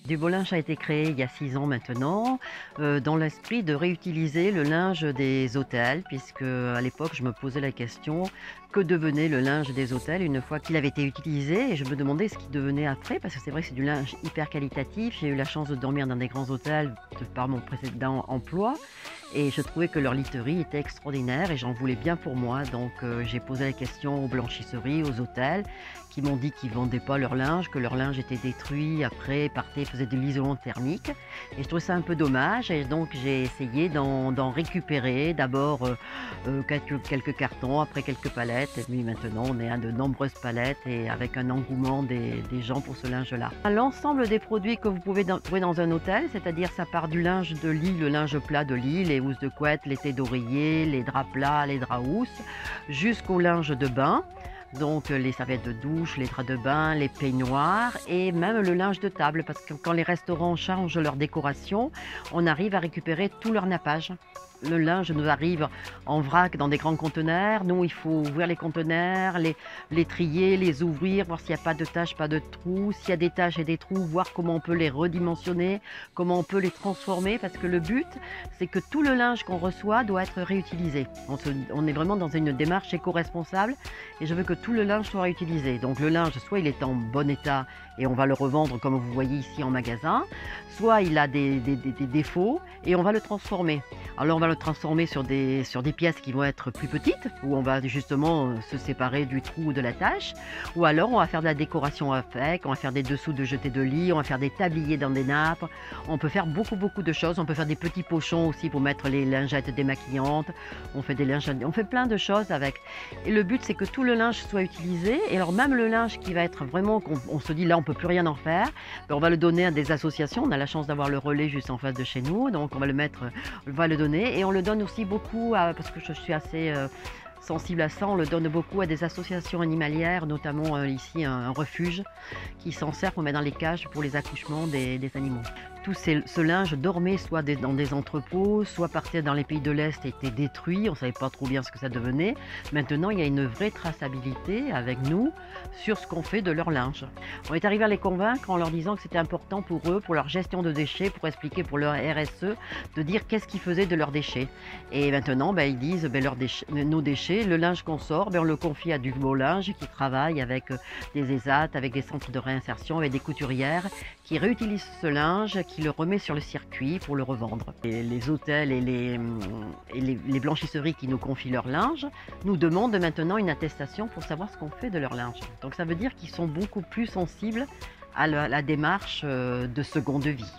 Du beau linge a été créé il y a 6 ans maintenant, dans l'esprit de réutiliser le linge des hôtels puisque à l'époque je me posais la question: que devenait le linge des hôtels une fois qu'il avait été utilisé? Et je me demandais ce qu'il devenait après parce que c'est vrai que c'est du linge hyper qualitatif. J'ai eu la chance de dormir dans des grands hôtels de par mon précédent emploi et je trouvais que leur literie était extraordinaire et j'en voulais bien pour moi. Donc j'ai posé la question aux blanchisseries, aux hôtels qui m'ont dit qu'ils ne vendaient pas leur linge, que leur linge était détruit, après partait, faisait de l'isolant thermique. Et je trouvais ça un peu dommage et donc j'ai essayé d'en récupérer d'abord quelques cartons, après quelques palettes et puis maintenant on est à de nombreuses palettes et avec un engouement des gens pour ce linge-là. L'ensemble des produits que vous pouvez trouver dans un hôtel, c'est-à-dire ça part du linge de lit, le linge plat de lit, les housses de couette, les thés d'oreiller, les draps plats, les draps housses, jusqu'au linge de bain. Donc les serviettes de douche, les draps de bain, les peignoirs et même le linge de table parce que quand les restaurants changent leur décoration, on arrive à récupérer tout leur nappage. Le linge nous arrive en vrac dans des grands conteneurs. Nous, il faut ouvrir les conteneurs, les trier, les ouvrir, voir s'il n'y a pas de taches, pas de trous. S'il y a des taches et des trous, voir comment on peut les redimensionner, comment on peut les transformer. Parce que le but, c'est que tout le linge qu'on reçoit doit être réutilisé. On est vraiment dans une démarche éco-responsable et je veux que tout le linge soit réutilisé. Donc le linge, soit il est en bon état et on va le revendre comme vous voyez ici en magasin, soit il a des défauts et on va le transformer. Alors on va le transformer sur des pièces qui vont être plus petites, où on va justement se séparer du trou ou de la tache, ou alors on va faire de la décoration avec, on va faire des dessous de jetés de lit, on va faire des tabliers dans des nappes, on peut faire beaucoup de choses, on peut faire des petits pochons aussi pour mettre les lingettes démaquillantes, on fait des lingettes, on fait plein de choses avec. Et le but c'est que tout le linge soit utilisé, et alors même le linge qui va être vraiment, on se dit là on peut plus rien en faire, ben on va le donner à des associations, on a la chance d'avoir le relais juste en face de chez nous, donc on va le mettre, on va le donner, et on le donne aussi beaucoup parce que je suis assez sensible à ça, on le donne beaucoup à des associations animalières, notamment ici un refuge qui s'en sert pour mettre dans les cages pour les accouchements des animaux. Tout ce linge dormait soit dans des entrepôts, soit partait dans les pays de l'Est et était détruit, on ne savait pas trop bien ce que ça devenait. Maintenant, il y a une vraie traçabilité avec nous sur ce qu'on fait de leur linge. On est arrivé à les convaincre en leur disant que c'était important pour eux, pour leur gestion de déchets, pour expliquer pour leur RSE, de dire qu'est-ce qu'ils faisaient de leurs déchets. Et maintenant, ils disent nos déchets, le linge qu'on sort, on le confie à du beau linge qui travaille avec des ESAT, avec des centres de réinsertion, avec des couturières qui réutilisent ce linge, qui le remet sur le circuit pour le revendre. Et les hôtels et les blanchisseries qui nous confient leur linge nous demandent maintenant une attestation pour savoir ce qu'on fait de leur linge. Donc ça veut dire qu'ils sont beaucoup plus sensibles à la démarche de seconde vie.